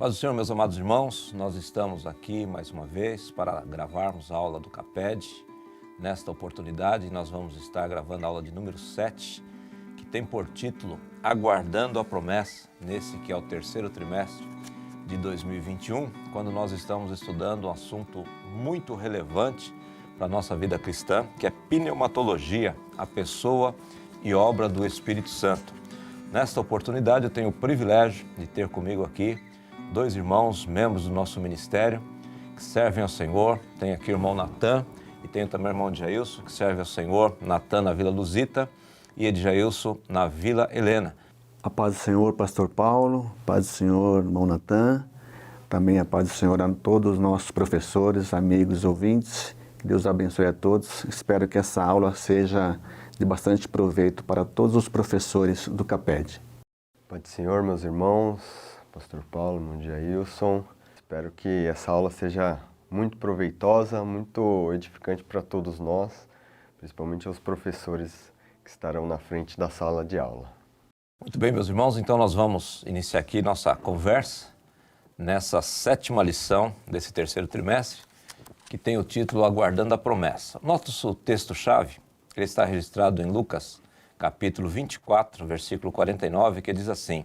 Paz do Senhor, meus amados irmãos, nós estamos aqui mais uma vez para gravarmos a aula do CAPED. Nesta oportunidade, nós vamos estar gravando a aula de número 7, que tem por título Aguardando a Promessa, nesse que é o terceiro trimestre de 2021, quando nós estamos estudando um assunto muito relevante para a nossa vida cristã, que é pneumatologia, a pessoa e obra do Espírito Santo. Nesta oportunidade, eu tenho o privilégio de ter comigo aqui dois irmãos, membros do nosso ministério, que servem ao Senhor. Tem aqui o irmão Natan e tem também o irmão Edjailson, que serve ao Senhor. Natan na Vila Luzita e Edjailson na Vila Helena. A paz do Senhor, pastor Paulo, a paz do Senhor, irmão Natan, também a paz do Senhor a todos os nossos professores, amigos, ouvintes. Que Deus abençoe a todos. Espero que essa aula seja de bastante proveito para todos os professores do CAPED. Paz do Senhor, meus irmãos, pastor Paulo, irmão Edjailson. Espero que essa aula seja muito proveitosa, muito edificante para todos nós, principalmente aos professores que estarão na frente da sala de aula. Muito bem, meus irmãos, então nós vamos iniciar aqui nossa conversa nessa sétima lição desse terceiro trimestre, que tem o título Aguardando a Promessa. Nosso texto-chave, ele está registrado em Lucas, capítulo 24, versículo 49, que diz assim: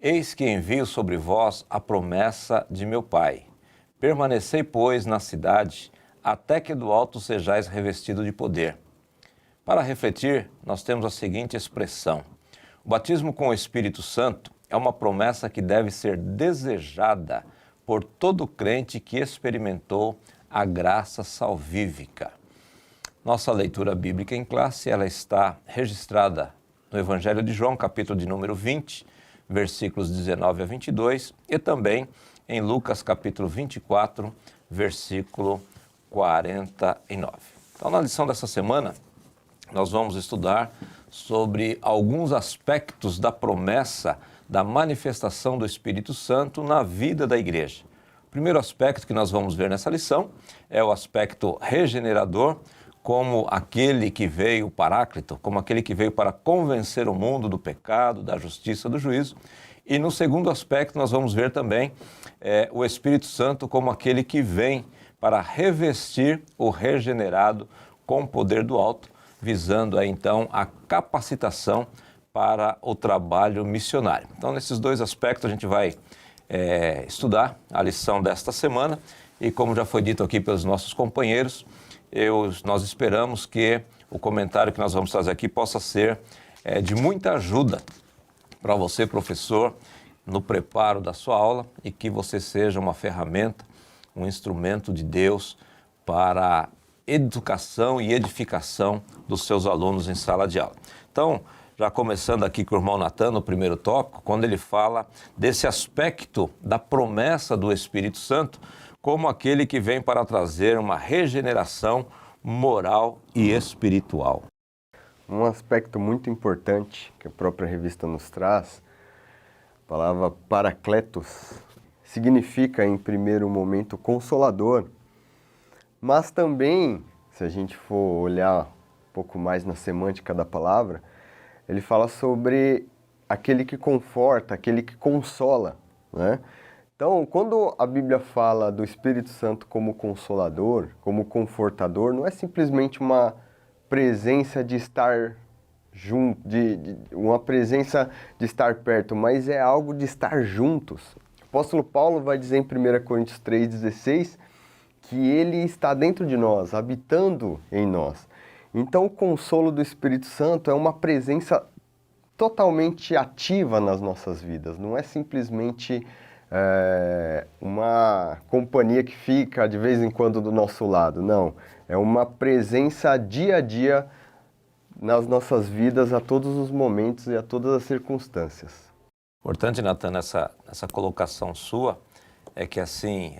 Eis que envio sobre vós a promessa de meu Pai. Permanecei, pois, na cidade, até que do alto sejais revestido de poder. Para refletir, nós temos a seguinte expressão: o batismo com o Espírito Santo é uma promessa que deve ser desejada por todo crente que experimentou a graça salvífica. Nossa leitura bíblica em classe, ela está registrada no Evangelho de João, capítulo de número 20, versículos 19 a 22, e também em Lucas, capítulo 24, versículo 49. Então, na lição dessa semana, nós vamos estudar sobre alguns aspectos da promessa da manifestação do Espírito Santo na vida da igreja. O primeiro aspecto que nós vamos ver nessa lição é o aspecto regenerador, como aquele que veio, o Paráclito, como aquele que veio para convencer o mundo do pecado, da justiça, do juízo. E no segundo aspecto nós vamos ver também o Espírito Santo como aquele que vem para revestir o regenerado com o poder do alto, visando aí, então a capacitação para o trabalho missionário. Então, nesses dois aspectos a gente vai estudar a lição desta semana e, como já foi dito aqui pelos nossos companheiros, nós esperamos que o comentário que nós vamos fazer aqui possa ser de muita ajuda para você, professor, no preparo da sua aula, e que você seja uma ferramenta, um instrumento de Deus para a educação e edificação dos seus alunos em sala de aula. Então, já começando aqui com o irmão Natan, no primeiro tópico, quando ele fala desse aspecto da promessa do Espírito Santo, como aquele que vem para trazer uma regeneração moral e espiritual. Um aspecto muito importante que a própria revista nos traz, a palavra paracletos, significa em primeiro momento consolador, mas também, se a gente for olhar um pouco mais na semântica da palavra, ele fala sobre aquele que conforta, aquele que consola, né? Então, quando a Bíblia fala do Espírito Santo como consolador, como confortador, não é simplesmente uma presença de estar junto, uma presença de estar perto, mas é algo de estar juntos. O apóstolo Paulo vai dizer em 1 Coríntios 3,16 que ele está dentro de nós, habitando em nós. Então, o consolo do Espírito Santo é uma presença totalmente ativa nas nossas vidas, não é simplesmente uma companhia que fica de vez em quando do nosso lado, não. É uma presença dia a dia nas nossas vidas, a todos os momentos e a todas as circunstâncias. Importante, Natan, nessa colocação sua, é que assim,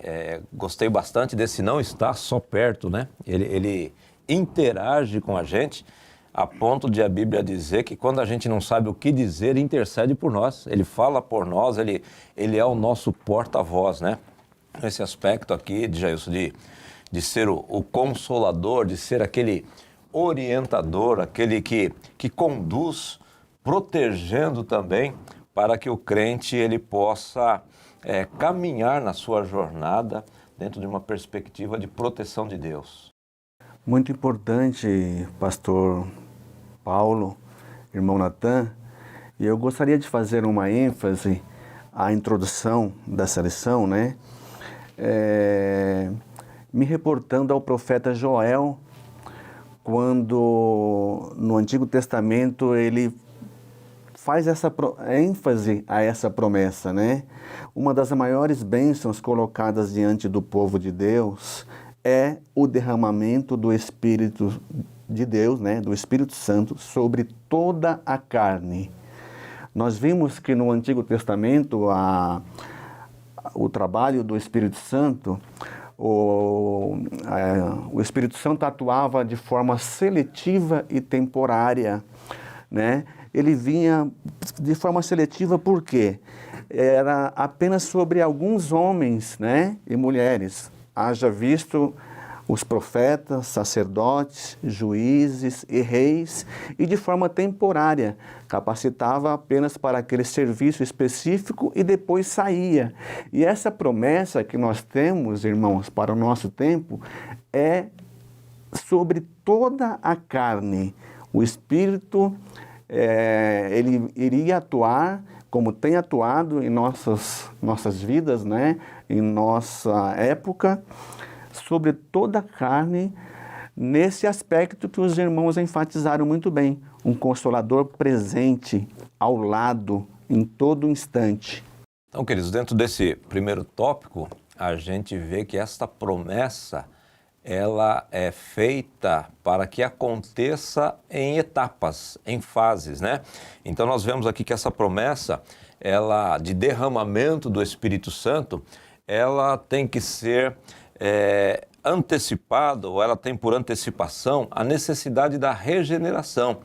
gostei bastante desse não estar só perto, né? Ele interage com a gente, a ponto de a Bíblia dizer que quando a gente não sabe o que dizer, ele intercede por nós, ele fala por nós, ele é o nosso porta-voz, né? Esse aspecto aqui, Edjailson, de ser o consolador, de ser aquele orientador, aquele que conduz, protegendo também, para que o crente ele possa caminhar na sua jornada dentro de uma perspectiva de proteção de Deus? Muito importante, pastor Paulo, irmão Natan, e eu gostaria de fazer uma ênfase à introdução dessa lição, né? Me reportando ao profeta Joel, quando no Antigo Testamento ele faz essa ênfase a essa promessa, né? Uma das maiores bênçãos colocadas diante do povo de Deus é o derramamento do Espírito de Deus, né? Do Espírito Santo sobre toda a carne. Nós vimos que no Antigo Testamento o trabalho do Espírito Santo, o Espírito Santo atuava de forma seletiva e temporária, né? Ele vinha de forma seletiva porque era apenas sobre alguns homens, né, e mulheres. Haja visto os profetas, sacerdotes, juízes e reis, e de forma temporária, capacitava apenas para aquele serviço específico e depois saía. E essa promessa que nós temos, irmãos, para o nosso tempo, é sobre toda a carne. O Espírito, ele iria atuar como tem atuado em nossas vidas, né? Em nossa época, sobre toda a carne, nesse aspecto que os irmãos enfatizaram muito bem, um Consolador presente ao lado em todo instante. Então, queridos, dentro desse primeiro tópico, a gente vê que esta promessa, ela é feita para que aconteça em etapas, em fases, né? Então nós vemos aqui que essa promessa, ela de derramamento do Espírito Santo, ela tem que ser antecipada, ou ela tem por antecipação a necessidade da regeneração.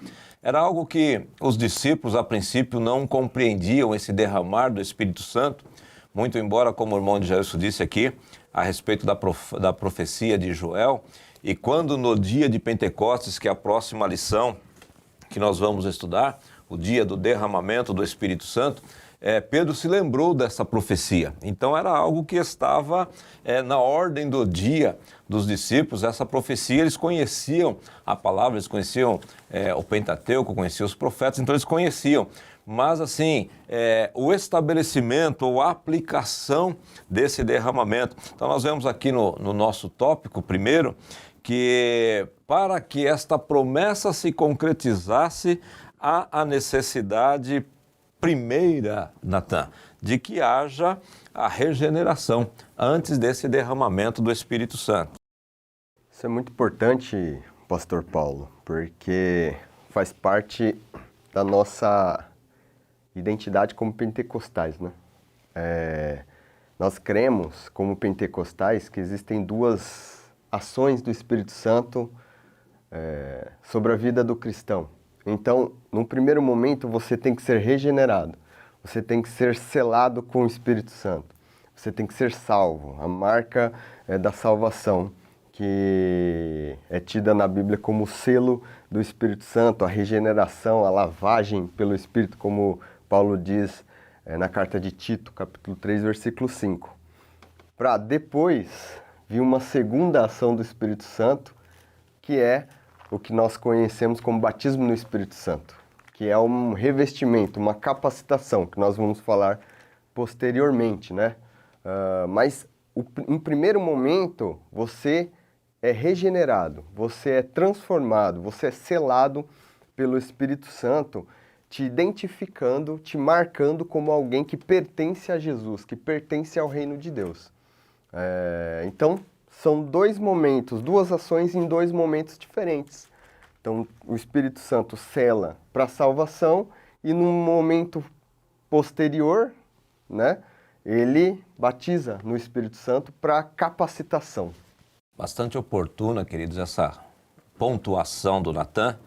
Era algo que os discípulos, a princípio, não compreendiam, esse derramar do Espírito Santo, muito embora, como o irmão de Jailson disse aqui, a respeito da profecia de Joel, e quando no dia de Pentecostes, que é a próxima lição que nós vamos estudar, o dia do derramamento do Espírito Santo, Pedro se lembrou dessa profecia. Então era algo que estava na ordem do dia dos discípulos, essa profecia. Eles conheciam a palavra, eles conheciam o Pentateuco, conheciam os profetas, então eles conheciam. Mas assim, o estabelecimento ou a aplicação desse derramamento. Então nós vemos aqui no nosso tópico primeiro, que para que esta promessa se concretizasse, há a necessidade primeira, Natan, de que haja a regeneração antes desse derramamento do Espírito Santo. Isso é muito importante, pastor Paulo, porque faz parte da nossa identidade como pentecostais, né? Nós cremos, como pentecostais, que existem duas ações do Espírito Santo sobre a vida do cristão. Então, no primeiro momento, você tem que ser regenerado, você tem que ser selado com o Espírito Santo, você tem que ser salvo. A marca da salvação, que é tida na Bíblia como o selo do Espírito Santo, a regeneração, a lavagem pelo Espírito, como Paulo diz na carta de Tito, capítulo 3, versículo 5. Para depois vir uma segunda ação do Espírito Santo, que é o que nós conhecemos como batismo no Espírito Santo, que é um revestimento, uma capacitação, que nós vamos falar posteriormente, né? Mas, em primeiro momento, você é regenerado, você é transformado, você é selado pelo Espírito Santo, te identificando, te marcando como alguém que pertence a Jesus, que pertence ao reino de Deus. Então, são dois momentos, duas ações em dois momentos diferentes. Então, o Espírito Santo sela para a salvação e num momento posterior, né, ele batiza no Espírito Santo para capacitação. Bastante oportuna, queridos, essa pontuação do Natan,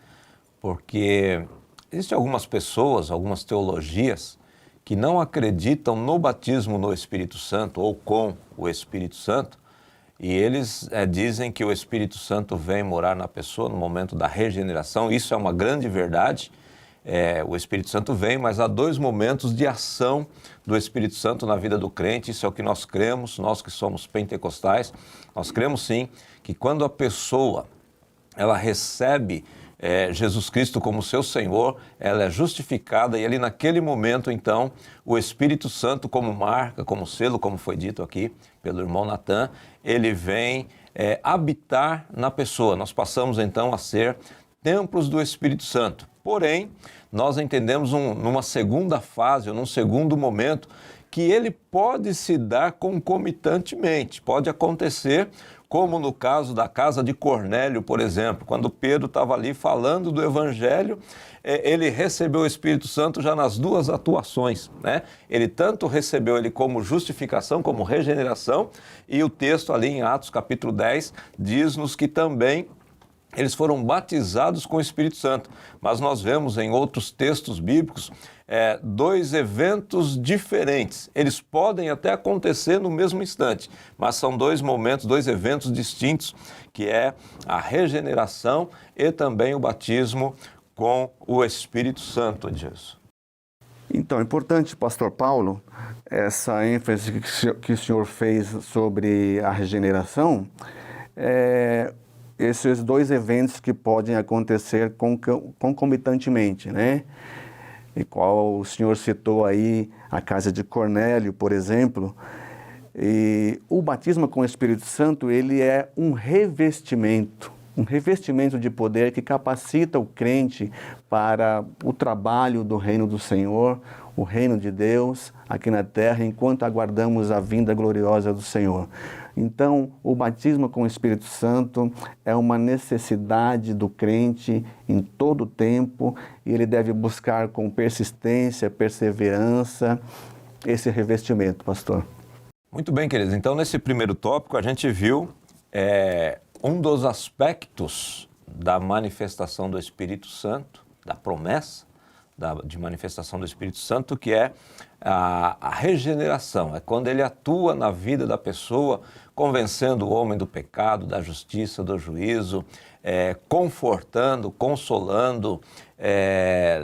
porque existem algumas pessoas, algumas teologias, que não acreditam no batismo no Espírito Santo ou com o Espírito Santo, e eles dizem que o Espírito Santo vem morar na pessoa no momento da regeneração. Isso é uma grande verdade, o Espírito Santo vem, mas há 2 momentos de ação do Espírito Santo na vida do crente. Isso é o que nós cremos, nós que somos pentecostais. Nós cremos sim que quando a pessoa ela recebe Jesus Cristo como seu Senhor, ela é justificada, e ali naquele momento, então, o Espírito Santo como marca, como selo, como foi dito aqui pelo irmão Natan, ele vem habitar na pessoa. Nós passamos então a ser templos do Espírito Santo. Porém, nós entendemos numa segunda fase, ou num segundo momento, que ele pode se dar concomitantemente, pode acontecer, como no caso da casa de Cornélio, por exemplo, quando Pedro estava ali falando do Evangelho, ele recebeu o Espírito Santo já nas 2 atuações, né? Ele tanto recebeu ele como justificação, como regeneração, e o texto ali em Atos capítulo 10 diz-nos que também eles foram batizados com o Espírito Santo. Mas nós vemos em outros textos bíblicos 2 eventos diferentes. Eles podem até acontecer no mesmo instante, mas são 2 momentos, 2 eventos distintos, que é a regeneração e também o batismo com o Espírito Santo de Jesus. Então, é importante, pastor Paulo, essa ênfase que o senhor fez sobre a regeneração, esses 2 eventos que podem acontecer concomitantemente, né? E qual o senhor citou aí a casa de Cornélio, por exemplo. E o batismo com o Espírito Santo, ele é um revestimento de poder que capacita o crente para o trabalho do reino do Senhor, o reino de Deus aqui na terra, enquanto aguardamos a vinda gloriosa do Senhor. Então, o batismo com o Espírito Santo é uma necessidade do crente em todo o tempo, e ele deve buscar com persistência, perseverança, esse revestimento, pastor. Muito bem, queridos. Então, nesse primeiro tópico, a gente viu um dos aspectos da manifestação do Espírito Santo, da promessa de manifestação do Espírito Santo, que é a regeneração. É quando ele atua na vida da pessoa, convencendo o homem do pecado, da justiça, do juízo, confortando, consolando,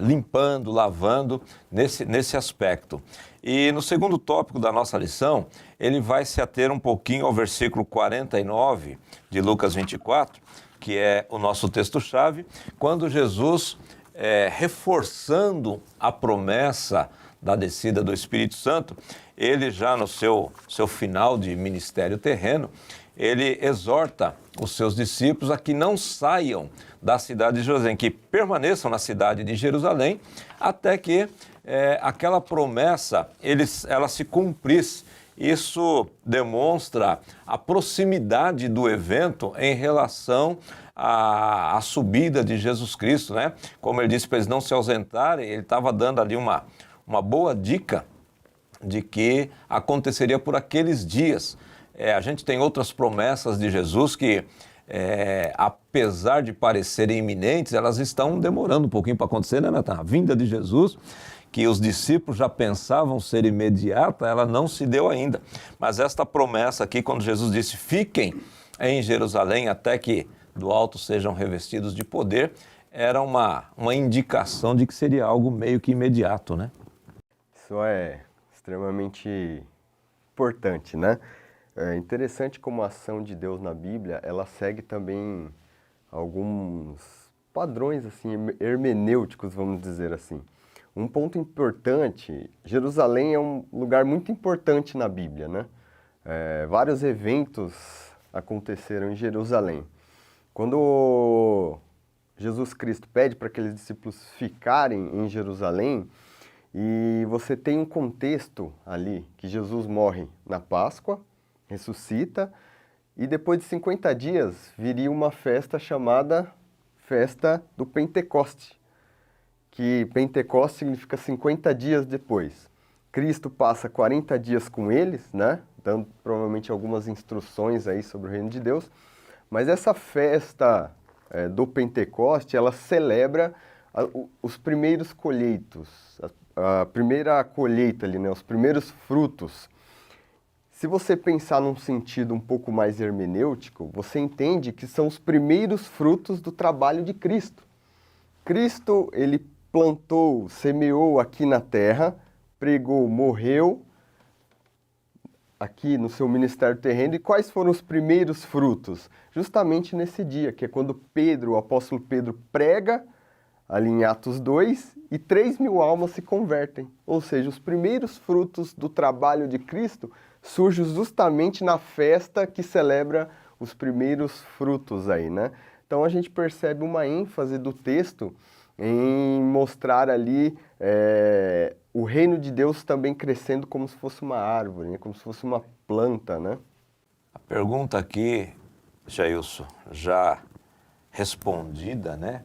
limpando, lavando, nesse aspecto. E no segundo tópico da nossa lição, ele vai se ater um pouquinho ao versículo 49 de Lucas 24, que é o nosso texto-chave, quando Jesus, reforçando a promessa da descida do Espírito Santo, ele já no seu final de ministério terreno, ele exorta os seus discípulos a que não saiam da cidade de Jerusalém, que permaneçam na cidade de Jerusalém, até que aquela promessa ela se cumprisse. Isso demonstra a proximidade do evento em relação à subida de Jesus Cristo, né? Como ele disse para eles não se ausentarem, ele estava dando ali uma boa dica de que aconteceria por aqueles dias. A gente tem outras promessas de Jesus que, apesar de parecerem iminentes, elas estão demorando um pouquinho para acontecer, né, Natan? A vinda de Jesus, que os discípulos já pensavam ser imediata, ela não se deu ainda. Mas esta promessa aqui, quando Jesus disse, fiquem em Jerusalém até que do alto sejam revestidos de poder, era uma indicação de que seria algo meio que imediato, né? Isso é extremamente importante, né? É interessante como a ação de Deus na Bíblia, ela segue também alguns padrões assim, hermenêuticos, vamos dizer assim. Um ponto importante, Jerusalém é um lugar muito importante na Bíblia, né? Vários eventos aconteceram em Jerusalém. Quando Jesus Cristo pede para aqueles discípulos ficarem em Jerusalém, e você tem um contexto ali, que Jesus morre na Páscoa, ressuscita, e depois de 50 dias viria uma festa chamada Festa do Pentecoste, que Pentecoste significa 50 dias depois. Cristo passa 40 dias com eles, né? Dando provavelmente algumas instruções aí sobre o reino de Deus, mas essa festa do Pentecoste, ela celebra os primeiros colheitos, a primeira colheita ali, né? Os primeiros frutos. Se você pensar num sentido um pouco mais hermenêutico, você entende que são os primeiros frutos do trabalho de Cristo. Cristo, ele plantou, semeou aqui na terra, pregou, morreu aqui no seu ministério terreno. E quais foram os primeiros frutos? Justamente nesse dia, que é quando Pedro, o apóstolo Pedro, prega ali em Atos 2 e 3.000 almas se convertem. Ou seja, os primeiros frutos do trabalho de Cristo surgem justamente na festa que celebra os primeiros frutos aí, né? Então a gente percebe uma ênfase do texto em mostrar ali o reino de Deus também crescendo como se fosse uma árvore, né? Como se fosse uma planta, né? A pergunta aqui, Jailson, já respondida, né?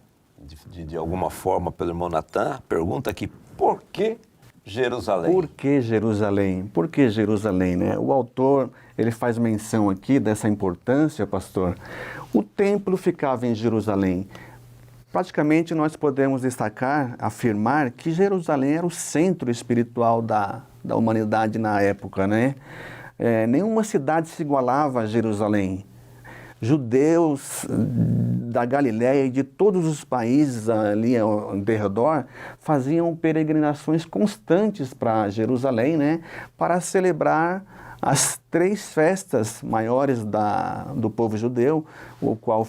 De alguma forma pelo irmão Natan, pergunta aqui, por que Jerusalém? Por que Jerusalém? Por que Jerusalém, né? O autor, ele faz menção aqui dessa importância, pastor. O templo ficava em Jerusalém. Praticamente nós podemos destacar, afirmar que Jerusalém era o centro espiritual da humanidade na época, né? Nenhuma cidade se igualava a Jerusalém. Judeus da Galiléia e de todos os países ali ao redor faziam peregrinações constantes para Jerusalém, né, para celebrar as 3 festas maiores do povo judeu, o qual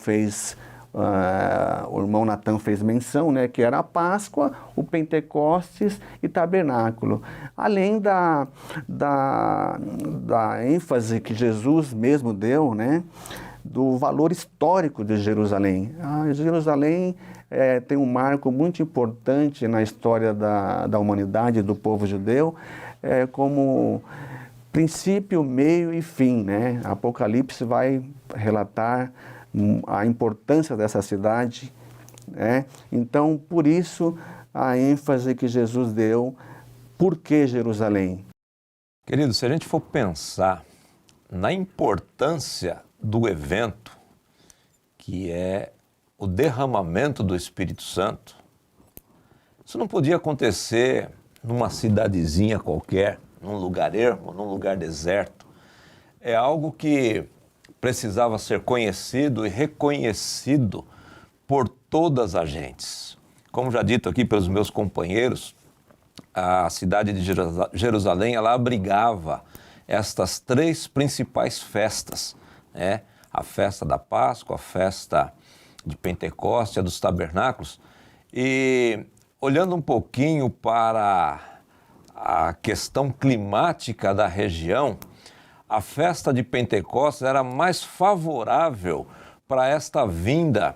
o irmão Natan fez menção, né, que era a Páscoa, o Pentecostes e Tabernáculo. Além da ênfase que Jesus mesmo deu, né, do valor histórico de Jerusalém. Jerusalém tem um marco muito importante na história da humanidade, do povo judeu, como princípio, meio e fim, né? Apocalipse vai relatar a importância dessa cidade, né? Então, por isso, a ênfase que Jesus deu, por que Jerusalém? Querido, se a gente for pensar na importância do evento, que é o derramamento do Espírito Santo, isso não podia acontecer numa cidadezinha qualquer, num lugar ermo, num lugar deserto. É algo que precisava ser conhecido e reconhecido por todas as gentes. Como já dito aqui pelos meus companheiros, a cidade de Jerusalém, ela abrigava estas 3 principais festas, né? A festa da Páscoa, a festa de Pentecostes, a dos Tabernáculos. E olhando um pouquinho para a questão climática da região, a festa de Pentecostes era mais favorável para esta vinda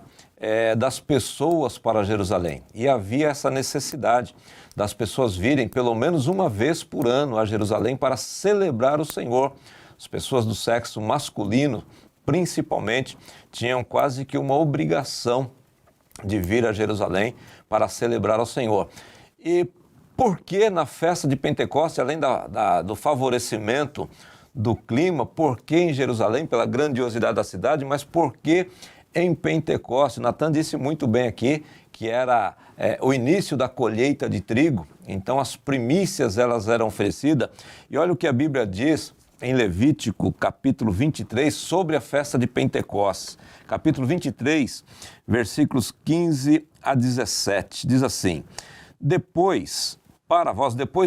das pessoas para Jerusalém. E havia essa necessidade das pessoas virem pelo menos uma vez por ano a Jerusalém para celebrar o Senhor. As pessoas do sexo masculino, principalmente, tinham quase que uma obrigação de vir a Jerusalém para celebrar ao Senhor. E por que na festa de Pentecostes, além do favorecimento do clima, por que em Jerusalém, pela grandiosidade da cidade, mas por que em Pentecostes? Natan disse muito bem aqui que era o início da colheita de trigo, então as primícias elas eram oferecidas. E olha o que a Bíblia diz em Levítico, capítulo 23, sobre a festa de Pentecostes. Capítulo 23, versículos 15 a 17, diz assim: depois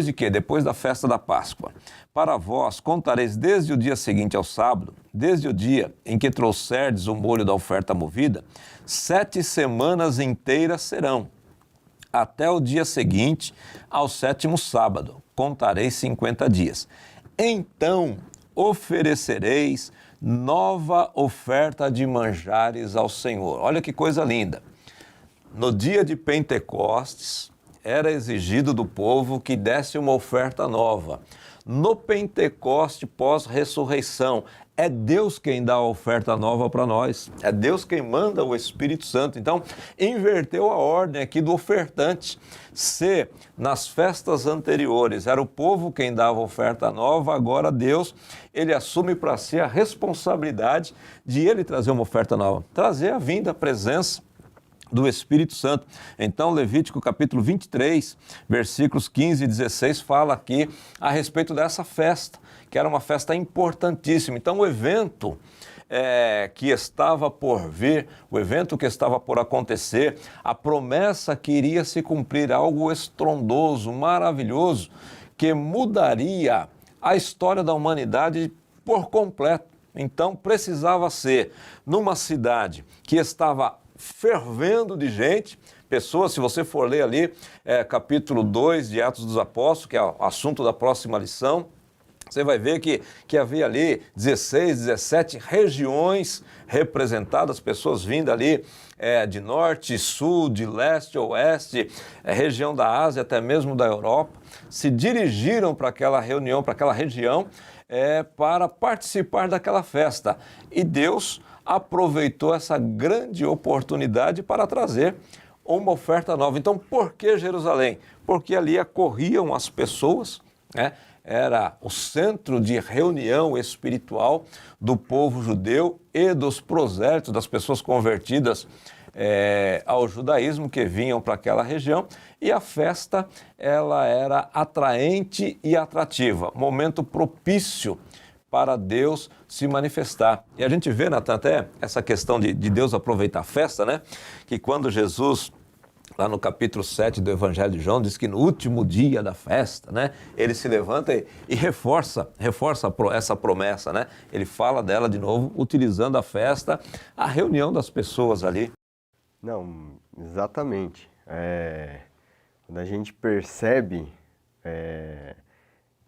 de quê? Depois da festa da Páscoa. Para vós contareis desde o dia seguinte ao sábado, desde o dia em que trouxerdes o molho da oferta movida, 7 semanas inteiras serão, até o dia seguinte ao 7º sábado, contareis 50 dias. Então oferecereis nova oferta de manjares ao Senhor. Olha que coisa linda. No dia de Pentecostes, era exigido do povo que desse uma oferta nova. No Pentecoste pós-ressurreição, é Deus quem dá a oferta nova para nós. É Deus quem manda o Espírito Santo. Então, inverteu a ordem aqui do ofertante. Se nas festas anteriores era o povo quem dava a oferta nova, agora Deus, ele assume para si a responsabilidade de ele trazer uma oferta nova. Trazer a vinda, a presença do Espírito Santo. Então, Levítico capítulo 23, versículos 15 e 16, fala aqui a respeito dessa festa, que era uma festa importantíssima. Então, o evento que estava por vir, o evento que estava por acontecer, a promessa que iria se cumprir, algo estrondoso, maravilhoso, que mudaria a história da humanidade por completo. Então precisava ser numa cidade que estava fervendo de gente, pessoas, se você for ler ali, capítulo 2 de Atos dos Apóstolos, que é o assunto da próxima lição, você vai ver que havia ali 16, 17 regiões representadas, pessoas vindo ali de norte, sul, de leste, oeste, região da Ásia, até mesmo da Europa, se dirigiram para aquela reunião, para aquela região, para participar daquela festa. E Deus aproveitou essa grande oportunidade para trazer uma oferta nova. Então, por que Jerusalém? Porque ali acorriam as pessoas, né? Era o centro de reunião espiritual do povo judeu e dos prosélitos, das pessoas convertidas ao judaísmo que vinham para aquela região, e a festa ela era atraente e atrativa, momento propício para Deus se manifestar. E a gente vê, Natan, até essa questão de Deus aproveitar a festa, né? Que quando Jesus, lá no capítulo 7 do Evangelho de João, diz que no último dia da festa, né, ele se levanta e reforça essa promessa, né? Ele fala dela de novo, utilizando a festa, a reunião das pessoas ali. Não, exatamente. Quando a gente percebe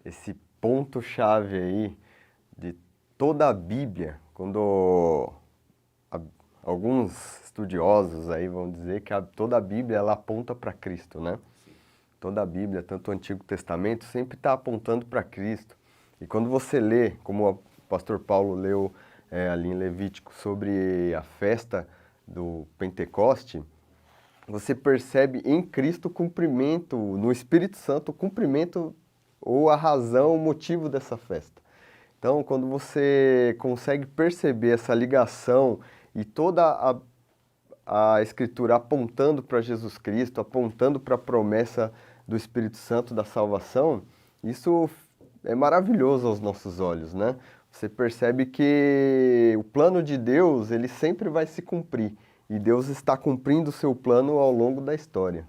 esse ponto-chave aí de toda a Bíblia, quando alguns estudiosos aí vão dizer que toda a Bíblia ela aponta para Cristo, né? Toda a Bíblia, tanto o Antigo Testamento, sempre está apontando para Cristo. E quando você lê, como o pastor Paulo leu ali em Levítico, sobre a festa do Pentecoste, você percebe em Cristo o cumprimento, no Espírito Santo, o cumprimento ou a razão, o motivo dessa festa. Então, quando você consegue perceber essa ligação e toda a Escritura apontando para Jesus Cristo, apontando para a promessa do Espírito Santo da salvação, isso é maravilhoso aos nossos olhos, né? Você percebe que o plano de Deus, ele sempre vai se cumprir. E Deus está cumprindo o seu plano ao longo da história.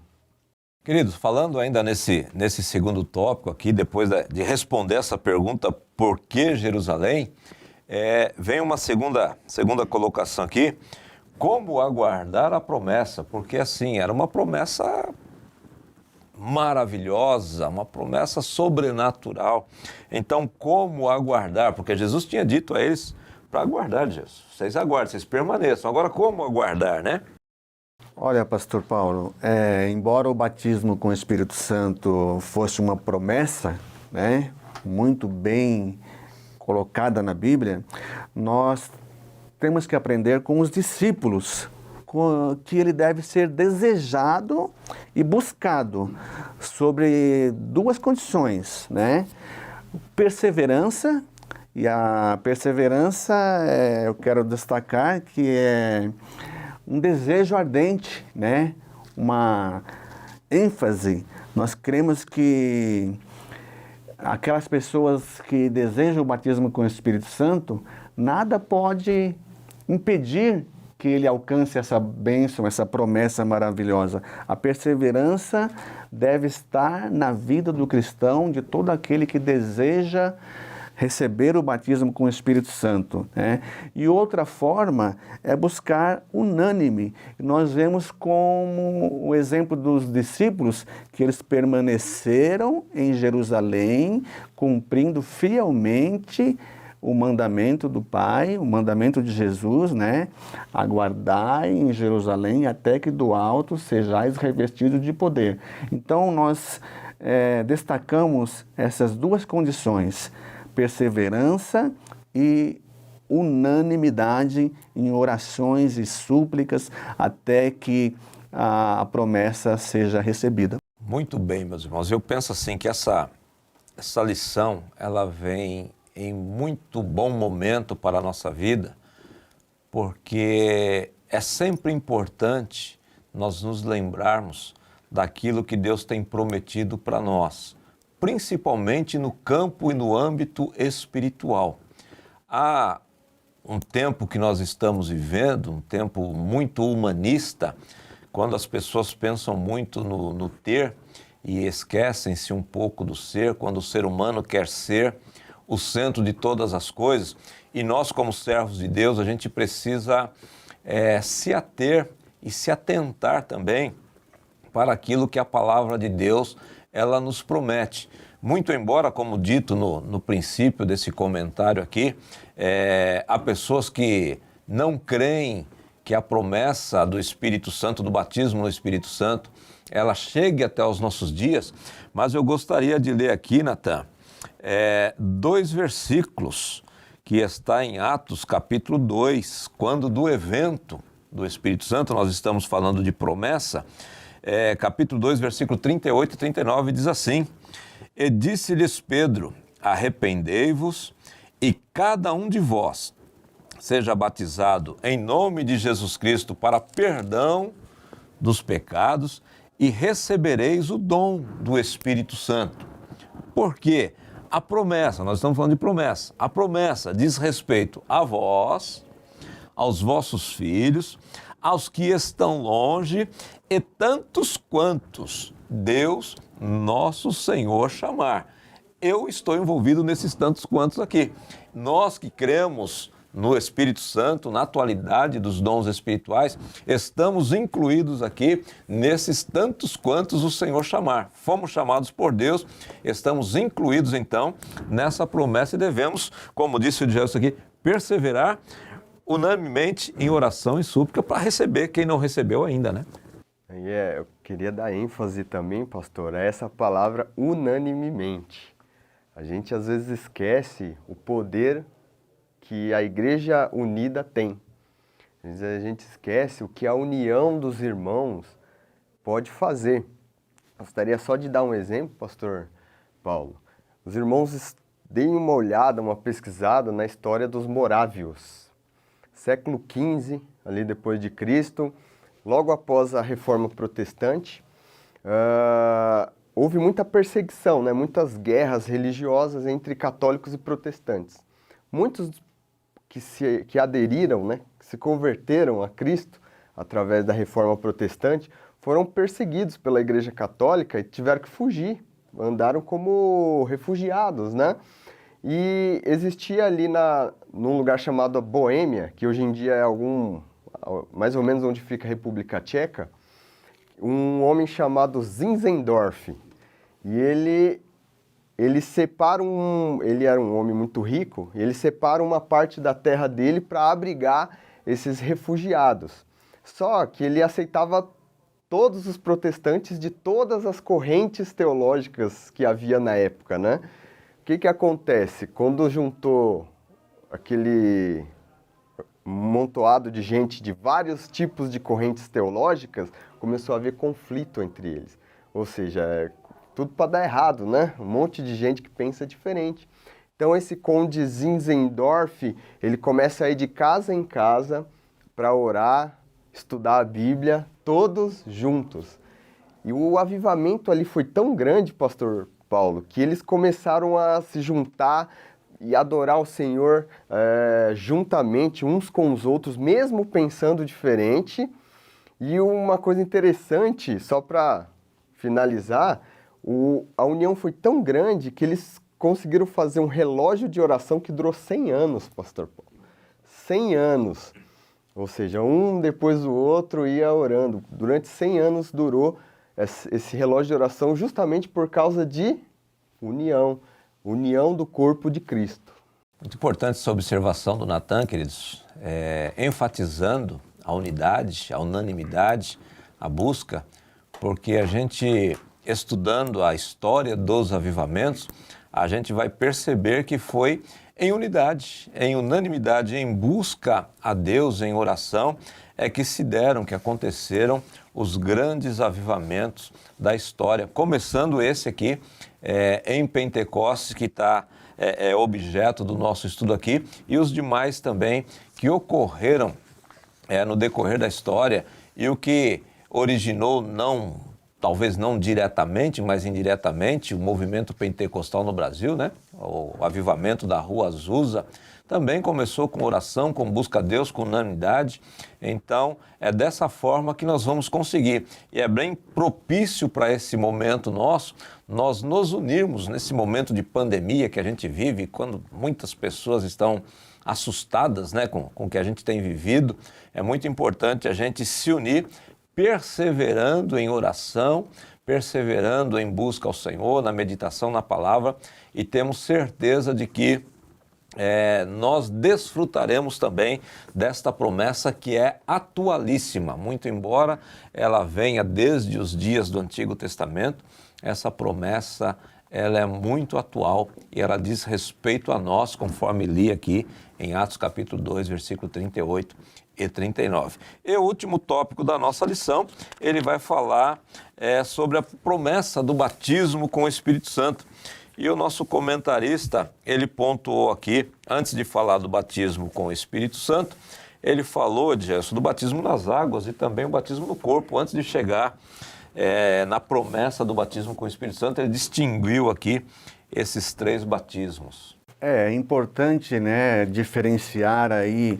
Queridos, falando ainda nesse segundo tópico aqui, depois de responder essa pergunta, por que Jerusalém? Vem uma segunda colocação aqui, como aguardar a promessa? Porque assim, era uma promessa maravilhosa, uma promessa sobrenatural. Então, como aguardar? Porque Jesus tinha dito a eles para aguardar, Jesus. Vocês aguardem, vocês permaneçam. Agora, como aguardar, né? Olha, pastor Paulo, embora o batismo com o Espírito Santo fosse uma promessa, né, muito bem colocada na Bíblia, nós temos que aprender com os discípulos que ele deve ser desejado e buscado sobre duas condições, né? Perseverança, e a perseverança, eu quero destacar que é um desejo ardente, né? Uma ênfase. Nós cremos que aquelas pessoas que desejam o batismo com o Espírito Santo, nada pode impedir que ele alcance essa bênção, essa promessa maravilhosa. A perseverança deve estar na vida do cristão, de todo aquele que deseja receber o batismo com o Espírito Santo, né? E outra forma é buscar unânime. Nós vemos como o exemplo dos discípulos, que eles permaneceram em Jerusalém, cumprindo fielmente o mandamento do Pai, o mandamento de Jesus, né? Aguardai em Jerusalém até que do alto sejais revestidos de poder. Então nós destacamos essas duas condições: perseverança e unanimidade em orações e súplicas até que a promessa seja recebida. Muito bem, meus irmãos. Eu penso assim que essa lição, ela vem em muito bom momento para a nossa vida, porque é sempre importante nós nos lembrarmos daquilo que Deus tem prometido para nós, principalmente no campo e no âmbito espiritual. Há um tempo que nós estamos vivendo, um tempo muito humanista, quando as pessoas pensam muito no ter e esquecem-se um pouco do ser, quando o ser humano quer ser o centro de todas as coisas. E nós, como servos de Deus, a gente precisa se ater e se atentar também para aquilo que a palavra de Deus ela nos promete. Muito embora, como dito no princípio desse comentário aqui, há pessoas que não creem que a promessa do Espírito Santo, do batismo no Espírito Santo, ela chegue até os nossos dias, mas eu gostaria de ler aqui, Natan, 2 versículos que está em Atos capítulo 2, quando do evento do Espírito Santo, nós estamos falando de promessa, capítulo 2, versículo 38 e 39, diz assim: E disse-lhes Pedro, arrependei-vos e cada um de vós seja batizado em nome de Jesus Cristo para perdão dos pecados e recebereis o dom do Espírito Santo. Por quê? A promessa, nós estamos falando de promessa, a promessa diz respeito a vós, aos vossos filhos, aos que estão longe e tantos quantos Deus, nosso Senhor, chamar. Eu estou envolvido nesses tantos quantos aqui. Nós que cremos no Espírito Santo, na atualidade dos dons espirituais, estamos incluídos aqui nesses tantos quantos o Senhor chamar. Fomos chamados por Deus, estamos incluídos então nessa promessa e devemos, como disse o Gelson aqui, perseverar unanimemente em oração e súplica para receber quem não recebeu ainda, né? Eu queria dar ênfase também, pastor, a essa palavra unanimemente. A gente às vezes esquece o poder que a igreja unida tem. Às vezes a gente esquece o que a união dos irmãos pode fazer. Gostaria só de dar um exemplo, pastor Paulo. Os irmãos deem uma olhada, uma pesquisada na história dos morávios. Século XV, ali depois de Cristo, logo após a Reforma Protestante, houve muita perseguição, né? Muitas guerras religiosas entre católicos e protestantes. Muitos que aderiram, né? Que se converteram a Cristo através da Reforma Protestante, foram perseguidos pela Igreja Católica e tiveram que fugir, andaram como refugiados, né? E existia ali num lugar chamado Boêmia, que hoje em dia é mais ou menos onde fica a República Tcheca, um homem chamado Zinzendorf. E ele separa ele era um homem muito rico, e ele separa uma parte da terra dele para abrigar esses refugiados. Só que ele aceitava todos os protestantes de todas as correntes teológicas que havia na época, né? O que acontece? Quando juntou aquele montoado de gente de vários tipos de correntes teológicas, começou a haver conflito entre eles. Ou seja, tudo para dar errado, né? Um monte de gente que pensa diferente. Então esse conde Zinzendorf, ele começa a ir de casa em casa para orar, estudar a Bíblia, todos juntos. E o avivamento ali foi tão grande, pastor Paulo, que eles começaram a se juntar e adorar o Senhor juntamente, uns com os outros, mesmo pensando diferente. E uma coisa interessante, só para finalizar, a união foi tão grande que eles conseguiram fazer um relógio de oração que durou 100 anos, pastor Paulo. 100 anos. Ou seja, um depois do outro ia orando. Durante 100 anos durou esse relógio de oração justamente por causa de união do corpo de Cristo. Muito importante essa observação do Natan, queridos, enfatizando a unidade, a unanimidade, a busca, porque a gente, estudando a história dos avivamentos, a gente vai perceber que foi em unidade, em unanimidade, em busca a Deus, em oração, que se deram, que aconteceram os grandes avivamentos da história. Começando esse aqui, em Pentecostes, que está objeto do nosso estudo aqui, e os demais também que ocorreram no decorrer da história, e o que originou não talvez não diretamente, mas indiretamente, o movimento pentecostal no Brasil, né? O avivamento da Rua Azusa, também começou com oração, com busca a Deus, com unanimidade. Então, é dessa forma que nós vamos conseguir. E é bem propício para esse momento nosso, nós nos unirmos nesse momento de pandemia que a gente vive, quando muitas pessoas estão assustadas, né, com o que a gente tem vivido. É muito importante a gente se unir, perseverando em oração, perseverando em busca ao Senhor, na meditação na palavra, e temos certeza de que nós desfrutaremos também desta promessa que é atualíssima. Muito embora ela venha desde os dias do Antigo Testamento, essa promessa ela é muito atual e ela diz respeito a nós, conforme li aqui em Atos capítulo 2, versículo 38 e 39. E o último tópico da nossa lição, ele vai falar sobre a promessa do batismo com o Espírito Santo. E o nosso comentarista, ele pontuou aqui, antes de falar do batismo com o Espírito Santo, ele falou, Gerson, do batismo nas águas e também o batismo no corpo. Antes de chegar na promessa do batismo com o Espírito Santo, ele distinguiu aqui esses 3 batismos. É importante, né, diferenciar aí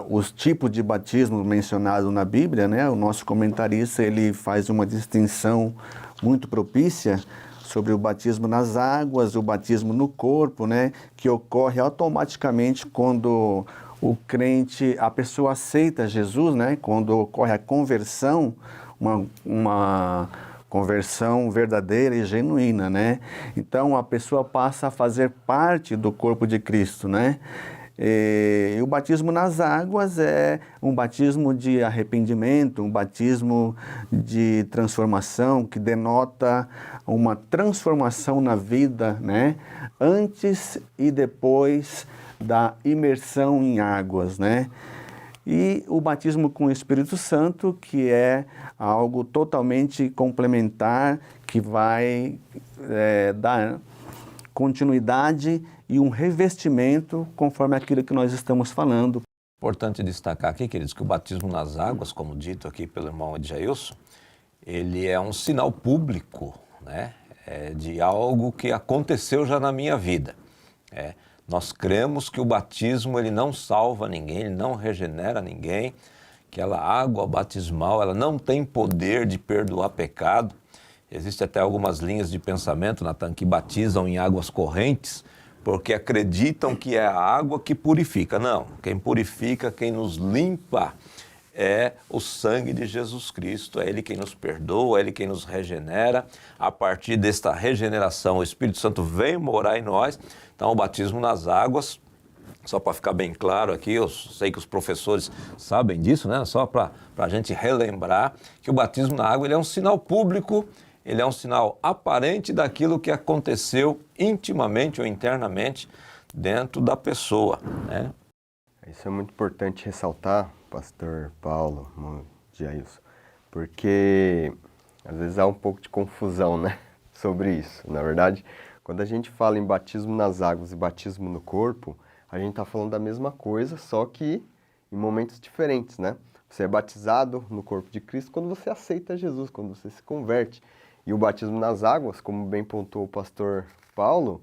os tipos de batismo mencionados na Bíblia, né? O nosso comentarista, ele faz uma distinção muito propícia sobre o batismo nas águas, o batismo no corpo, né, que ocorre automaticamente quando o crente, a pessoa aceita Jesus, né, quando ocorre a conversão, uma conversão verdadeira e genuína, né? Então a pessoa passa a fazer parte do corpo de Cristo, né? E o batismo nas águas é um batismo de arrependimento, um batismo de transformação, que denota uma transformação na vida, né? Antes e depois da imersão em águas, né? E o batismo com o Espírito Santo, que é algo totalmente complementar, que vai dar continuidade e um revestimento conforme aquilo que nós estamos falando. Importante destacar aqui, queridos, que o batismo nas águas, como dito aqui pelo irmão Edjailson, ele é um sinal público, né, de algo que aconteceu já na minha vida. Nós cremos que o batismo ele não salva ninguém, ele não regenera ninguém, que aquela água batismal ela não tem poder de perdoar pecado. Existem até algumas linhas de pensamento, Natan, que batizam em águas correntes, porque acreditam que é a água que purifica. Não, quem purifica, quem nos limpa é o sangue de Jesus Cristo, é Ele quem nos perdoa, é Ele quem nos regenera. A partir desta regeneração, o Espírito Santo vem morar em nós. Então, o batismo nas águas, só para ficar bem claro aqui, eu sei que os professores sabem disso, né? Só para a gente relembrar que o batismo na água ele é um sinal público, ele é um sinal aparente daquilo que aconteceu intimamente ou internamente dentro da pessoa, né? Isso é muito importante ressaltar, pastor Paulo, Jailson, porque às vezes há um pouco de confusão, né, sobre isso. Na verdade, quando a gente fala em batismo nas águas e batismo no corpo, a gente está falando da mesma coisa, só que em momentos diferentes, né? Você é batizado no corpo de Cristo quando você aceita Jesus, quando você se converte. E o batismo nas águas, como bem pontuou o pastor Paulo,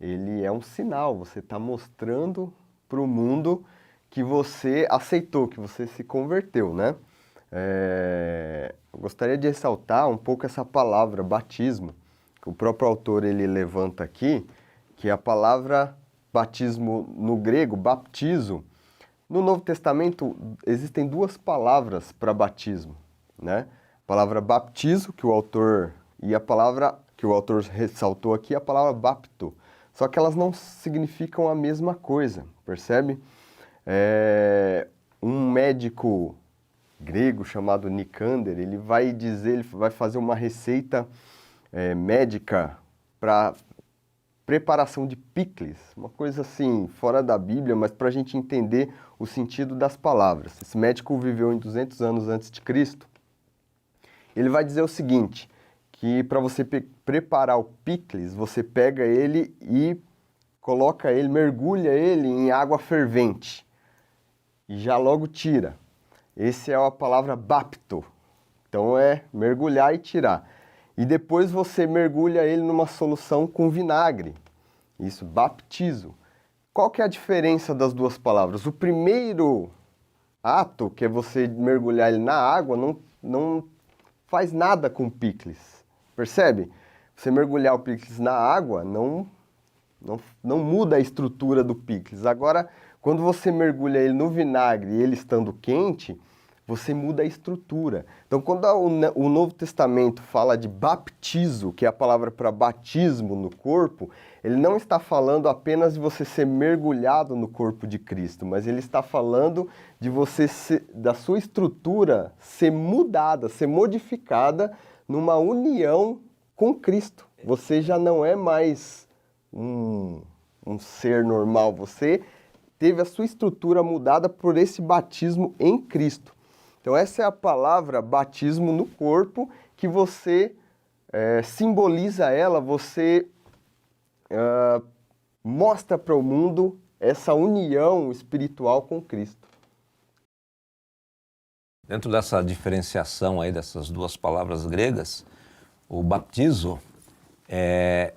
ele é um sinal, você está mostrando para o mundo que você aceitou, que você se converteu, né? Eu gostaria de ressaltar um pouco essa palavra, batismo, que o próprio autor ele levanta aqui, que a palavra batismo no grego, baptizo, no Novo Testamento existem 2 palavras para batismo, né? A palavra baptizo, que o autor, e a palavra que o autor ressaltou aqui, a palavra bapto. Só que elas não significam a mesma coisa, percebe? Um médico grego chamado Nicander, ele vai fazer uma receita médica para preparação de picles, uma coisa assim, fora da Bíblia, mas para a gente entender o sentido das palavras. Esse médico viveu em 200 anos antes de Cristo. Ele vai dizer o seguinte, que para você preparar o picles, você pega ele e coloca ele, mergulha ele em água fervente e já logo tira. Essa é a palavra bapto, Então é mergulhar e tirar. E depois você mergulha ele numa solução com vinagre. Isso, baptizo. Qual que é a diferença das duas palavras? O primeiro ato, que é você mergulhar ele na água, não faz nada com o picles. Percebe? Você mergulhar o picles na água não muda a estrutura do picles. Agora, quando você mergulha ele no vinagre e ele estando quente, você muda a estrutura. Então, quando o Novo Testamento fala de baptizo, que é a palavra para batismo no corpo, ele não está falando apenas de você ser mergulhado no corpo de Cristo, mas ele está falando de da sua estrutura ser mudada, ser modificada numa união com Cristo. Você já não é mais um ser normal, você teve a sua estrutura mudada por esse batismo em Cristo. Então essa é a palavra batismo no corpo, que você simboliza ela, você mostra para o mundo essa união espiritual com Cristo. Dentro dessa diferenciação aí dessas duas palavras gregas, o baptizo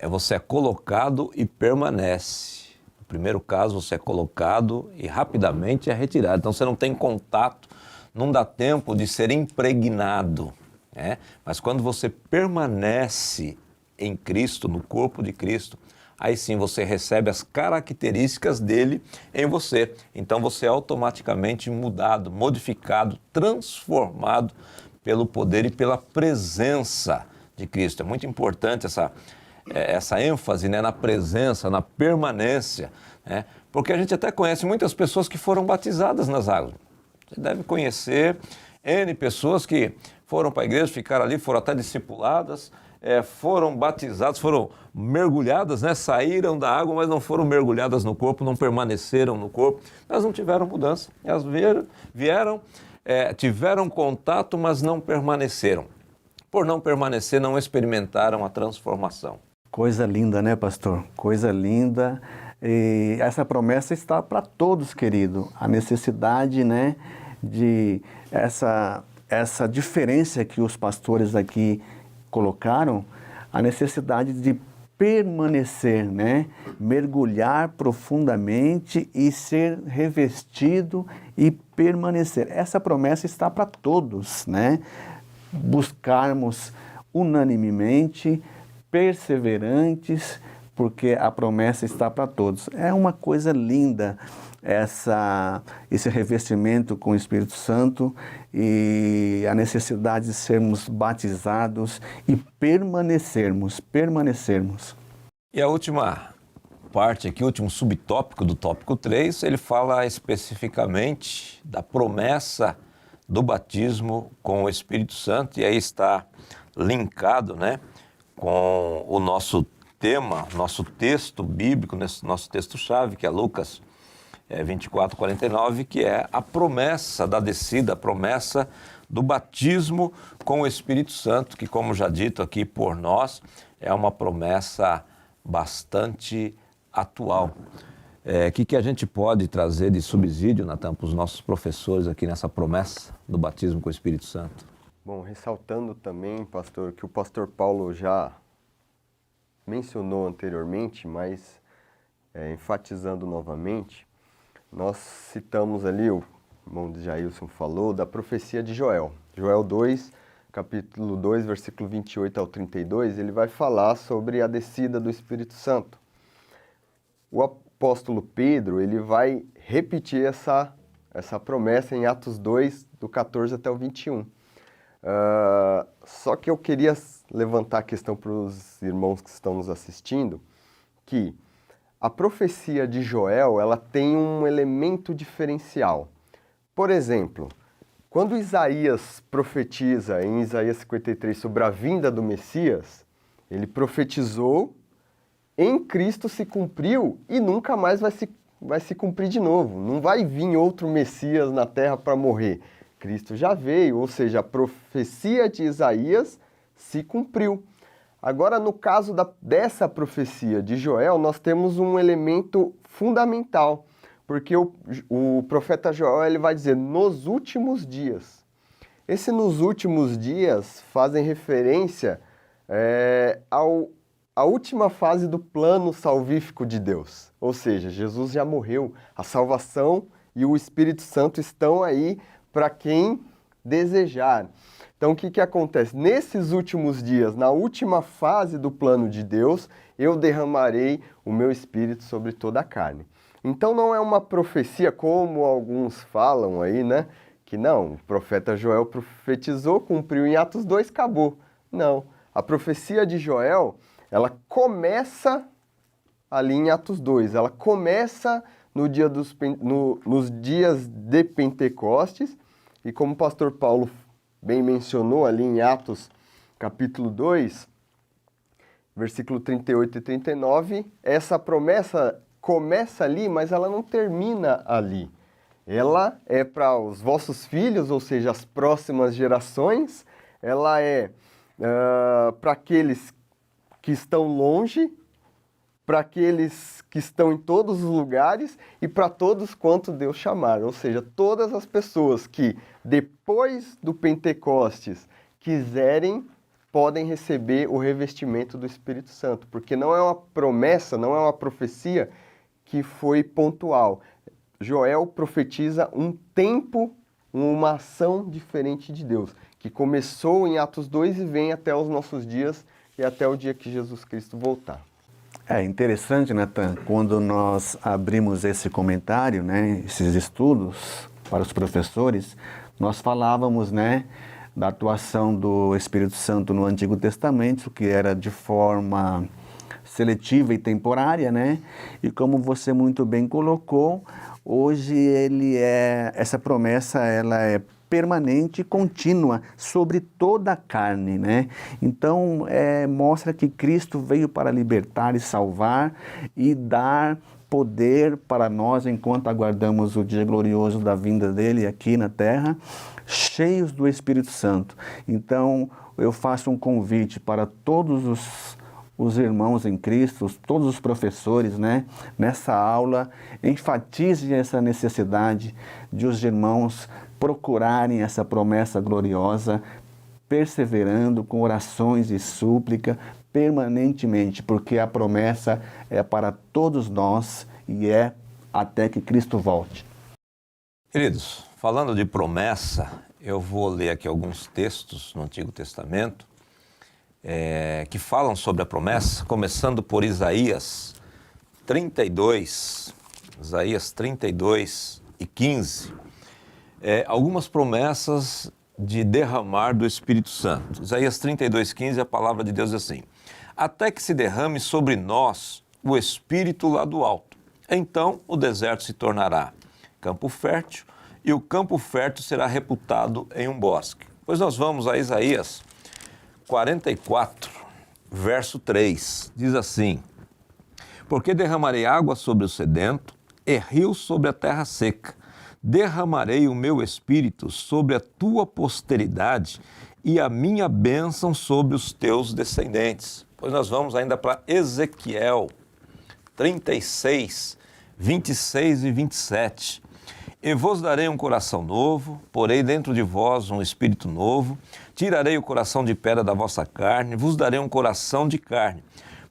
você é colocado e permanece. No primeiro caso, você é colocado e rapidamente é retirado. Então você não tem contato, não dá tempo de ser impregnado, né? Mas quando você permanece em Cristo, no corpo de Cristo, aí sim você recebe as características dele em você. Então você é automaticamente mudado, modificado, transformado pelo poder e pela presença de Cristo. É muito importante essa ênfase, né, na presença, na permanência, né? Porque a gente até conhece muitas pessoas que foram batizadas nas águas. Você deve conhecer N pessoas que foram para a igreja, ficaram ali, foram até discipuladas, foram batizadas, foram mergulhadas, né? Saíram da água, mas não foram mergulhadas no corpo, não permaneceram no corpo. Elas não tiveram mudança. Elas vieram, tiveram contato, mas não permaneceram. Por não permanecer, não experimentaram a transformação. Coisa linda, né, pastor? Coisa linda. E essa promessa está para todos, querido. A necessidade, né, de essa diferença que os pastores aqui colocaram, a necessidade de permanecer, né, mergulhar profundamente e ser revestido e permanecer. Essa promessa está para todos, né? Buscarmos unanimemente, perseverantes, porque a promessa está para todos. É uma coisa linda esse revestimento com o Espírito Santo e a necessidade de sermos batizados e permanecermos. E a última parte aqui, o último subtópico do tópico 3, ele fala especificamente da promessa do batismo com o Espírito Santo, e aí está linkado, né, com o nosso tema, nosso texto bíblico, nosso texto-chave, que é Lucas 24:49, que é a promessa da descida, a promessa do batismo com o Espírito Santo, que, como já dito aqui por nós, é uma promessa bastante atual. O que a gente pode trazer de subsídio, Natan, para os nossos professores aqui nessa promessa do batismo com o Espírito Santo? Bom, ressaltando também, pastor, que o pastor Paulo já mencionou anteriormente, mas enfatizando novamente, nós citamos ali, o irmão de Jailson falou, da profecia de Joel. Joel 2, capítulo 2, versículo 28 ao 32, ele vai falar sobre a descida do Espírito Santo. O apóstolo Pedro, ele vai repetir essa promessa em Atos 2, do 14 até o 21. Só que eu queria levantar a questão para os irmãos que estão nos assistindo, que a profecia de Joel, ela tem um elemento diferencial. Por exemplo, quando Isaías profetiza em Isaías 53 sobre a vinda do Messias, ele profetizou, em Cristo se cumpriu e nunca mais vai se cumprir de novo. Não vai vir outro Messias na terra para morrer. Cristo já veio, ou seja, a profecia de Isaías se cumpriu. Agora, no caso dessa profecia de Joel, nós temos um elemento fundamental, porque o profeta Joel ele vai dizer, nos últimos dias. Esse nos últimos dias fazem referência à última fase do plano salvífico de Deus. Ou seja, Jesus já morreu, a salvação e o Espírito Santo estão aí para quem desejar. Então, o que acontece? Nesses últimos dias, na última fase do plano de Deus, eu derramarei o meu Espírito sobre toda a carne. Então, não é uma profecia, como alguns falam aí, né? Que não, o profeta Joel profetizou, cumpriu em Atos 2, acabou. Não, a profecia de Joel, ela começa ali em Atos 2, ela começa nos dias de Pentecostes, e como o pastor Paulo bem mencionou ali em Atos capítulo 2, versículo 38 e 39, essa promessa começa ali, mas ela não termina ali. Ela é para os vossos filhos, ou seja, as próximas gerações, ela é para aqueles que estão longe, para aqueles que estão em todos os lugares e para todos quanto Deus chamar. Ou seja, todas as pessoas que depois do Pentecostes quiserem, podem receber o revestimento do Espírito Santo, porque não é uma promessa, não é uma profecia que foi pontual. Joel profetiza um tempo, uma ação diferente de Deus, que começou em Atos 2 e vem até os nossos dias e até o dia que Jesus Cristo voltar. É interessante, Natan, quando nós abrimos esse comentário, né, esses estudos para os professores, nós falávamos, né, da atuação do Espírito Santo no Antigo Testamento, que era de forma seletiva e temporária, né? E como você muito bem colocou, hoje essa promessa ela é permanente e contínua sobre toda a carne, né? Então, mostra que Cristo veio para libertar e salvar e dar poder para nós enquanto aguardamos o dia glorioso da vinda dele aqui na terra, cheios do Espírito Santo. Então, eu faço um convite para todos os irmãos em Cristo, todos os professores, né? Nessa aula, enfatize essa necessidade de os irmãos procurarem essa promessa gloriosa, perseverando com orações e súplica permanentemente, porque a promessa é para todos nós e é até que Cristo volte. Queridos, falando de promessa, eu vou ler aqui alguns textos no Antigo Testamento que falam sobre a promessa, começando por Isaías 32 e 15. Algumas promessas de derramar do Espírito Santo. Isaías 32:15, a palavra de Deus diz assim: até que se derrame sobre nós o Espírito lá do alto. Então o deserto se tornará campo fértil e o campo fértil será reputado em um bosque. Pois nós vamos a Isaías 44, verso 3, diz assim: porque derramarei água sobre o sedento e rios sobre a terra seca. Derramarei o meu espírito sobre a tua posteridade e a minha bênção sobre os teus descendentes. Pois nós vamos ainda para Ezequiel 36, 26 e 27. E vos darei um coração novo, porei dentro de vós um espírito novo, tirarei o coração de pedra da vossa carne, vos darei um coração de carne,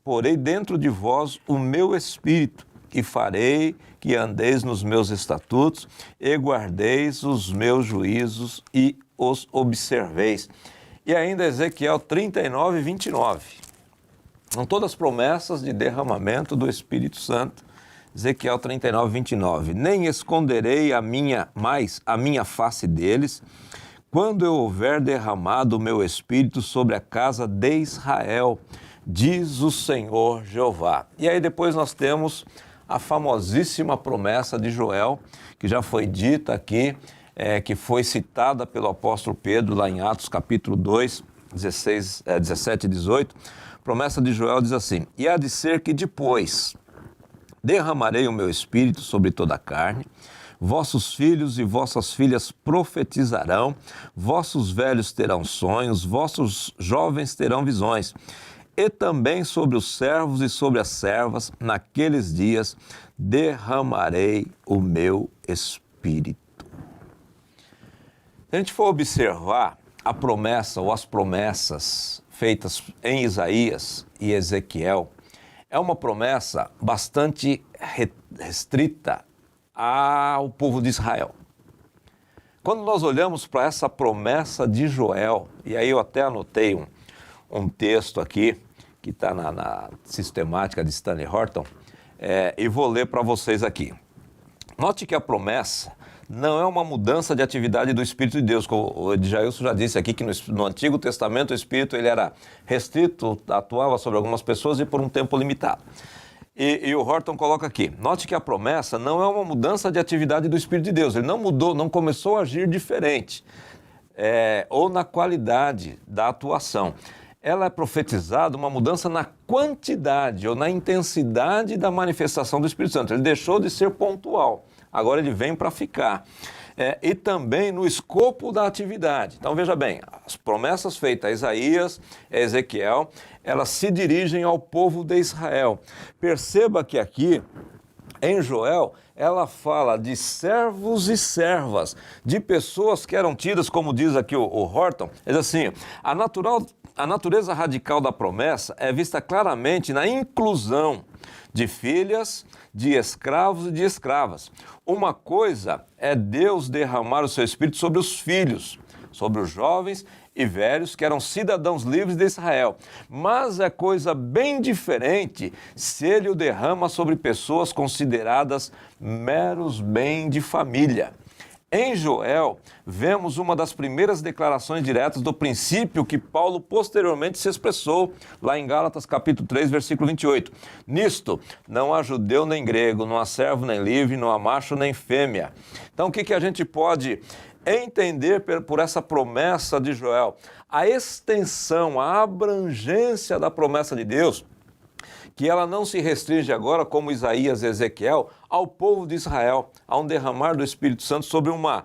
porei dentro de vós o meu espírito, e farei que andeis nos meus estatutos e guardeis os meus juízos e os observeis. E ainda Ezequiel 39, 29. São todas promessas de derramamento do Espírito Santo. Ezequiel 39, 29. Nem esconderei mais a minha face deles, quando eu houver derramado o meu Espírito sobre a casa de Israel, diz o Senhor Jeová. E aí depois nós temos a famosíssima promessa de Joel, que já foi dita aqui, que foi citada pelo apóstolo Pedro lá em Atos capítulo 2, 17 e 18. A promessa de Joel diz assim: e há de ser que depois derramarei o meu espírito sobre toda a carne, vossos filhos e vossas filhas profetizarão, vossos velhos terão sonhos, vossos jovens terão visões. E também sobre os servos e sobre as servas, naqueles dias, derramarei o meu espírito. Se a gente for observar a promessa ou as promessas feitas em Isaías e Ezequiel, é uma promessa bastante restrita ao povo de Israel. Quando nós olhamos para essa promessa de Joel, e aí eu até anotei um texto aqui, que está na sistemática de Stanley Horton, e vou ler para vocês aqui. Note que a promessa não é uma mudança de atividade do Espírito de Deus, como o Edjailson já disse aqui, que no Antigo Testamento o Espírito ele era restrito, atuava sobre algumas pessoas e por um tempo limitado. E o Horton coloca aqui, note que a promessa não é uma mudança de atividade do Espírito de Deus, ele não mudou, não começou a agir diferente, ou na qualidade da atuação. Ela é profetizada uma mudança na quantidade ou na intensidade da manifestação do Espírito Santo. Ele deixou de ser pontual, agora ele vem para ficar. E também no escopo da atividade. Então veja bem, as promessas feitas a Isaías, a Ezequiel, elas se dirigem ao povo de Israel. Perceba que aqui, em Joel, ela fala de servos e servas, de pessoas que eram tidas, como diz aqui o Horton, diz assim, a natureza radical da promessa é vista claramente na inclusão de filhas, de escravos e de escravas. Uma coisa é Deus derramar o seu Espírito sobre os filhos, sobre os jovens e velhos que eram cidadãos livres de Israel. Mas é coisa bem diferente se ele o derrama sobre pessoas consideradas meros bens de família. Em Joel, vemos uma das primeiras declarações diretas do princípio que Paulo posteriormente se expressou lá em Gálatas capítulo 3, versículo 28. Nisto, não há judeu nem grego, não há servo nem livre, não há macho nem fêmea. Então, o que a gente pode entender por essa promessa de Joel? A extensão, a abrangência da promessa de Deus, que ela não se restringe agora, como Isaías e Ezequiel, ao povo de Israel, a um derramar do Espírito Santo sobre uma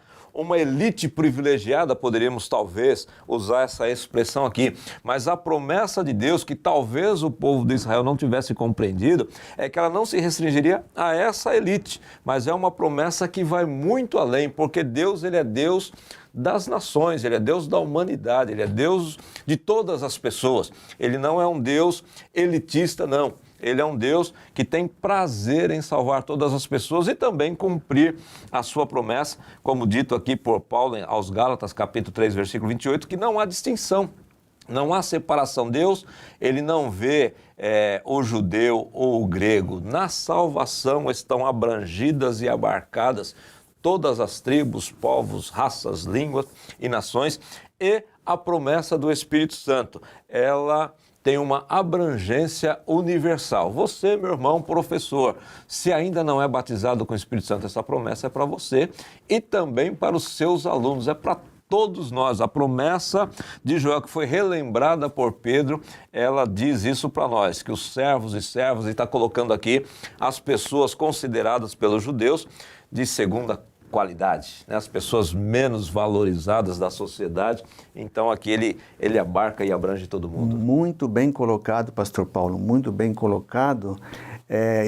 elite privilegiada, poderíamos talvez usar essa expressão aqui, mas a promessa de Deus, que talvez o povo de Israel não tivesse compreendido, é que ela não se restringiria a essa elite, mas é uma promessa que vai muito além, porque Deus, ele é Deus das nações, ele é Deus da humanidade, ele é Deus de todas as pessoas. Ele não é um Deus elitista, não. Ele é um Deus que tem prazer em salvar todas as pessoas e também cumprir a sua promessa, como dito aqui por Paulo aos Gálatas, capítulo 3, versículo 28, que não há distinção, não há separação. Deus, ele não vê o judeu ou o grego. Na salvação estão abrangidas e abarcadas todas as tribos, povos, raças, línguas e nações, e a promessa do Espírito Santo, ela tem uma abrangência universal. Você, meu irmão, professor, se ainda não é batizado com o Espírito Santo, essa promessa é para você e também para os seus alunos, é para todos nós. A promessa de Joel, que foi relembrada por Pedro, ela diz isso para nós, que os servos e servas, e está colocando aqui as pessoas consideradas pelos judeus de segunda qualidade, né? As pessoas menos valorizadas da sociedade. Então aqui ele abarca e abrange todo mundo. Muito bem colocado, pastor Paulo, muito bem colocado.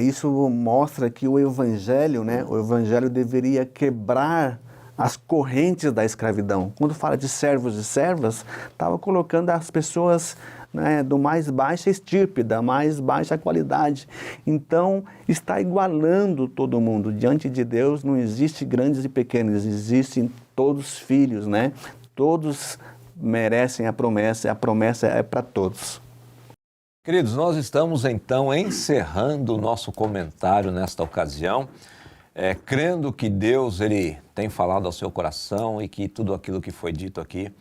Isso mostra que o Evangelho, né? O Evangelho deveria quebrar as correntes da escravidão. Quando fala de servos e servas, estava colocando as pessoas, né, do mais baixa estirpe, da mais baixa qualidade. Então, está igualando todo mundo. Diante de Deus não existe grandes e pequenos, existem todos filhos, né? Todos merecem a promessa é para todos. Queridos, nós estamos então encerrando o nosso comentário nesta ocasião, crendo que Deus ele tem falado ao seu coração e que tudo aquilo que foi dito aqui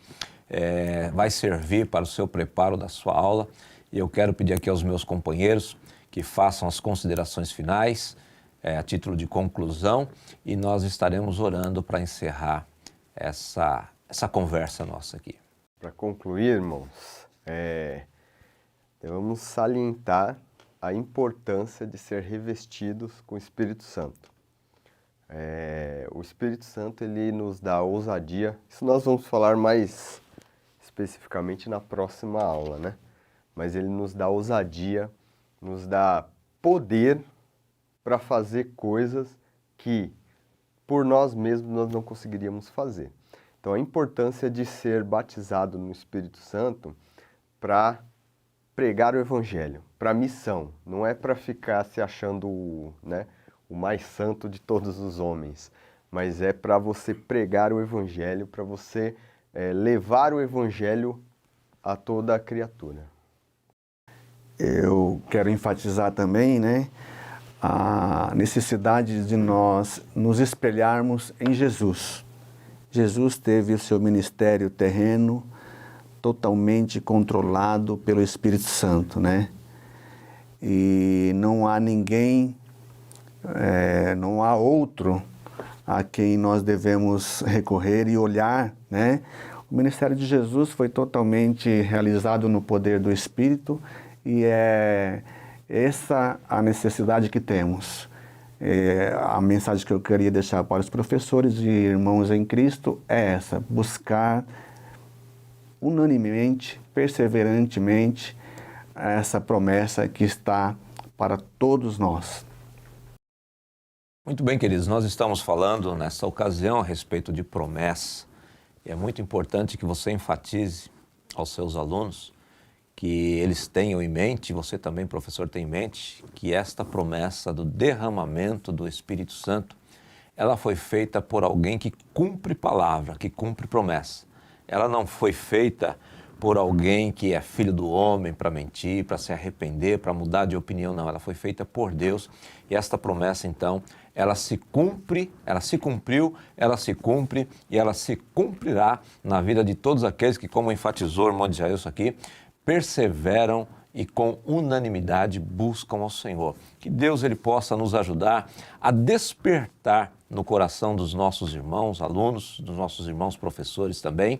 vai servir para o seu preparo da sua aula. E eu quero pedir aqui aos meus companheiros que façam as considerações finais, a título de conclusão, e nós estaremos orando para encerrar essa conversa nossa aqui. Para concluir, irmãos, devemos salientar a importância de ser revestidos com o Espírito Santo. O Espírito Santo, ele nos dá ousadia. Isso nós vamos falar mais especificamente na próxima aula, né? Mas ele nos dá ousadia, nos dá poder para fazer coisas que por nós mesmos nós não conseguiríamos fazer. Então, a importância de ser batizado no Espírito Santo para pregar o Evangelho, para missão. Não é para ficar se achando o mais santo de todos os homens, mas é para você pregar o Evangelho, para você levar o Evangelho a toda a criatura. Eu quero enfatizar também, a necessidade de nós nos espelharmos em Jesus. Jesus teve o seu ministério terreno totalmente controlado pelo Espírito Santo, E não há ninguém, não há outro a quem nós devemos recorrer e olhar, O ministério de Jesus foi totalmente realizado no poder do Espírito e é essa a necessidade que temos. A mensagem que eu queria deixar para os professores e irmãos em Cristo é essa: buscar unanimemente, perseverantemente, essa promessa que está para todos nós. Muito bem, queridos, nós estamos falando nessa ocasião a respeito de promessa. E é muito importante que você enfatize aos seus alunos que eles tenham em mente, você também, professor, tem em mente, que esta promessa do derramamento do Espírito Santo, ela foi feita por alguém que cumpre palavra, que cumpre promessa. Ela não foi feita por alguém que é filho do homem para mentir, para se arrepender, para mudar de opinião, não. Ela foi feita por Deus e esta promessa, então, ela se cumpre, ela se cumpriu, ela se cumpre e ela se cumprirá na vida de todos aqueles que, como enfatizou o irmão Jailson aqui, perseveram e com unanimidade buscam ao Senhor. Que Deus ele possa nos ajudar a despertar no coração dos nossos irmãos, alunos, dos nossos irmãos professores também,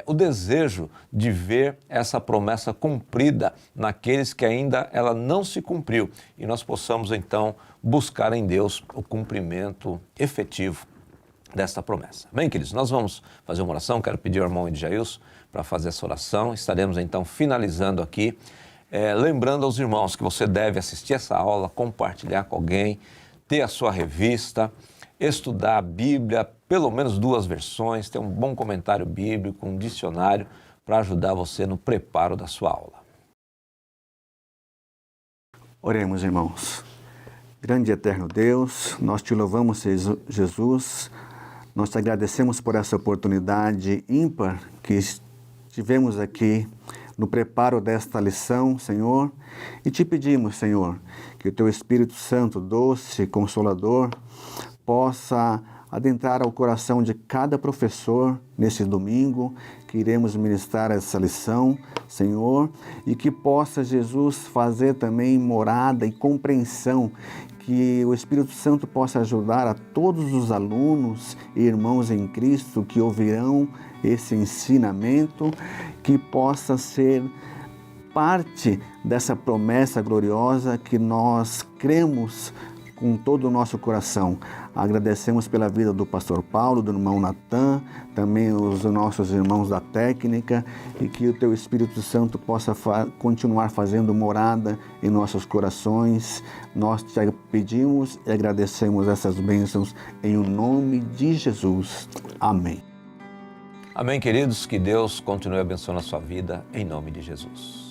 o desejo de ver essa promessa cumprida naqueles que ainda ela não se cumpriu e nós possamos então buscar em Deus o cumprimento efetivo desta promessa. Bem, queridos, nós vamos fazer uma oração. Quero pedir ao irmão Edjailson para fazer essa oração. Estaremos então finalizando aqui, lembrando aos irmãos que você deve assistir essa aula, compartilhar com alguém, ter a sua revista, estudar a Bíblia, pelo menos 2 versões, ter um bom comentário bíblico, um dicionário para ajudar você no preparo da sua aula. Oremos, irmãos. Grande e eterno Deus, nós te louvamos, Jesus, nós te agradecemos por essa oportunidade ímpar que tivemos aqui no preparo desta lição, Senhor, e te pedimos, Senhor, que o teu Espírito Santo, doce, consolador, possa adentrar ao coração de cada professor nesse domingo que iremos ministrar essa lição, Senhor, e que possa, Jesus, fazer também morada e compreensão, que o Espírito Santo possa ajudar a todos os alunos e irmãos em Cristo que ouvirão esse ensinamento, que possa ser parte dessa promessa gloriosa que nós cremos com todo o nosso coração. Agradecemos pela vida do pastor Paulo, do irmão Natan, também os nossos irmãos da técnica, e que o teu Espírito Santo possa continuar fazendo morada em nossos corações. Nós te pedimos e agradecemos essas bênçãos em o nome de Jesus. Amém. Amém, queridos. Que Deus continue abençoando a sua vida em nome de Jesus.